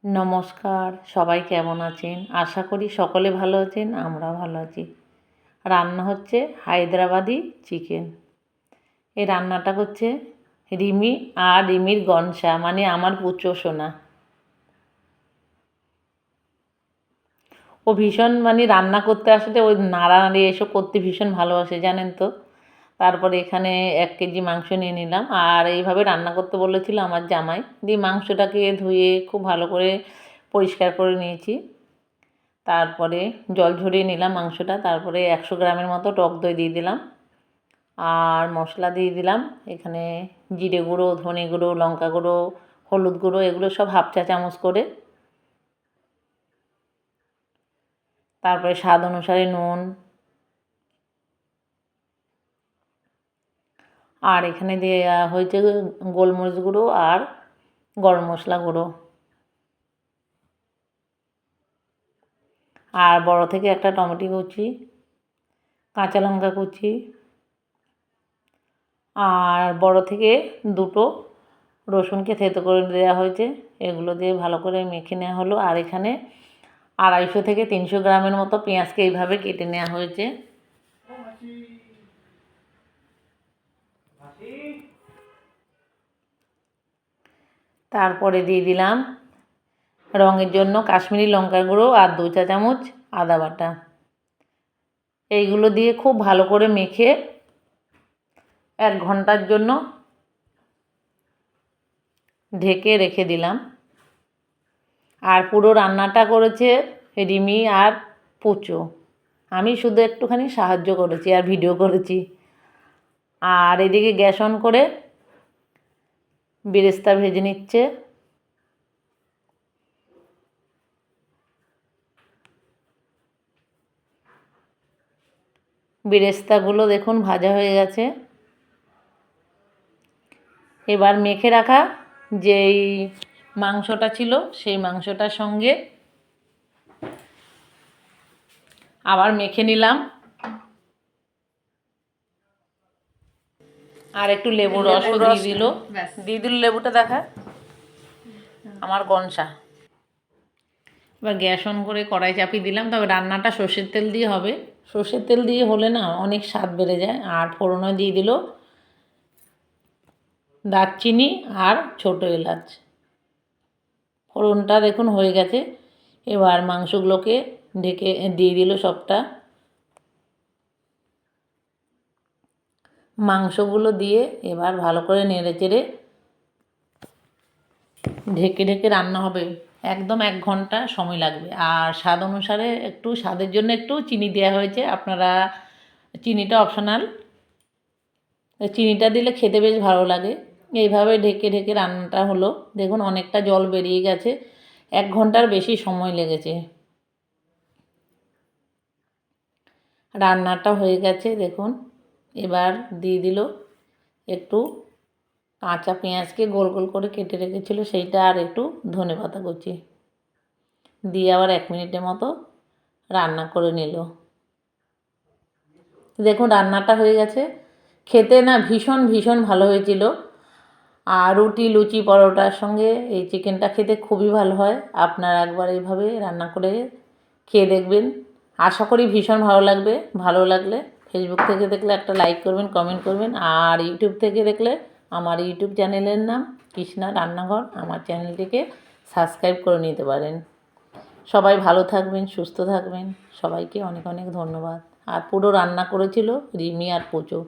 নমস্কার, সবাই কেমন আছেন? আশা করি সকলে ভালো আছেন, আমরাও ভালো আছি। রান্না হচ্ছে হায়দ্রাবাদি চিকেন। এই রান্নাটা করছে রিমি আর রিমির গনসা, মানে আমার পুচো সোনা। ও ভীষণ রান্না করতে আসলে ওই নাড়ানাড়ি এসব করতে ভীষণ ভালোবাসে, জানেন তো। তারপরে এখানে 1 কেজি মাংস নিয়ে নিলাম, আর এইভাবে রান্না করতে বলেছিল আমার জামাই। দিয়ে মাংসটাকে ধুয়ে খুব ভালো করে পরিষ্কার করে নিয়েছি। তারপরে জল ঝরিয়ে নিলাম মাংসটা। তারপরে 100 গ্রামের মতো টক দই দিয়ে দিলাম, আর মশলা দিয়ে দিলাম এখানে জিরে গুঁড়ো, ধনে গুঁড়ো, লঙ্কা গুঁড়ো, হলুদ গুঁড়ো, এগুলো সব হাফ চা চামচ করে। তারপরে স্বাদ অনুসারে নুন, আর এখানে দেওয়া হয়েছে গোলমরিচ গুঁড়ো আর গরম মশলা গুঁড়ো। আর বড় থেকে একটা টমেটো কুচি, কাঁচা লঙ্কা কুচি, আর বড় থেকে 2টো রসুনকে থেতো করে দেওয়া হয়েছে। এগুলো দিয়ে ভালো করে মেখে নেওয়া হলো। আর এখানে 250 থেকে 300 গ্রামের মতো পেঁয়াজকে এইভাবে কেটে নেওয়া হয়েছে। তারপরে দিয়ে দিলাম রঙের জন্য কাশ্মীরি লঙ্কার গুঁড়ো আর 2 চা চামচ আদা বাটা। এইগুলো দিয়ে খুব ভালো করে মেখে 1 ঘন্টার জন্য ঢেকে রেখে দিলাম। আর পুরো রান্নাটা করেছে রিমি আর পুচো, আমি শুধু একটুখানি সাহায্য করেছি আর ভিডিও করেছি। আর এদিকে গ্যাস অন করে বেরেস্তা ভেজে নিচ্ছে। বেরেস্তাগুলো দেখুন ভাজা হয়ে গেছে। এবার মেখে রাখা যেই মাংসটা ছিল সেই মাংসটার সঙ্গে আবার মেখে নিলাম। আর একটু লেবুর রস দিয়ে দিল লেবুটা দেখা আমার গনসা। এবার গ্যাস অন করে কড়াই চাপিয়ে দিলাম। তবে রান্নাটা সর্ষের তেল দিয়ে হবে। সর্ষের তেল দিয়ে হলে না অনেক স্বাদ বেড়ে যায়। আর ফোড়নে দিয়ে দিল দারচিনি আর ছোটো এলাচ। ফোড়নটা দেখুন হয়ে গেছে। এবার মাংসগুলোকে ঢেকে দিয়ে দিল সবটা। মাংসগুলো দিয়ে এবার ভালো করে নেড়ে চেড়ে ঢেকে ঢেকে রান্না হবে। একদম 1 ঘন্টা সময় লাগবে। আর স্বাদ অনুসারে একটু স্বাদের জন্য একটু চিনি দেওয়া হয়েছে। আপনারা চিনিটা অপশনাল, চিনিটা দিলে খেতে বেশ ভালো লাগে। এইভাবে ঢেকে ঢেকে রান্নাটা হলো। দেখুন অনেকটা জল বেরিয়ে গেছে। 1 ঘন্টার বেশি সময় লেগেছে। রান্নাটা হয়ে গেছে দেখুন। এবার দিয়ে দিল একটু কাঁচা পেঁয়াজকে গোল গোল করে কেটে রেখেছিল সেইটা, আর একটু ধনেপাতা কুচি দিয়ে আবার 1 মিনিটের মতো রান্না করে নিল। দেখুন রান্নাটা হয়ে গেছে। খেতে না ভীষণ ভীষণ ভালো হয়েছিল। আর রুটি, লুচি, পরোটার সঙ্গে এই চিকেনটা খেতে খুবই ভালো হয়। আপনারা একবার এইভাবে রান্না করে খেয়ে দেখবেন। আশা করি ভীষণ ভালো লাগবে। ভালো লাগলে ফেসবুক থেকে দেখলে একটা লাইক করবেন, কমেন্ট করবেন। আর ইউটিউব থেকে দেখলে আমার ইউটিউব চ্যানেলের নাম কৃষ্ণা রান্নাঘর, আমার চ্যানেলটিকে সাবস্ক্রাইব করে নিতে পারেন। সবাই ভালো থাকবেন, সুস্থ থাকবেন। সবাইকে অনেক অনেক ধন্যবাদ। আর পুরো রান্না করেছিল রিমি আর পুচো।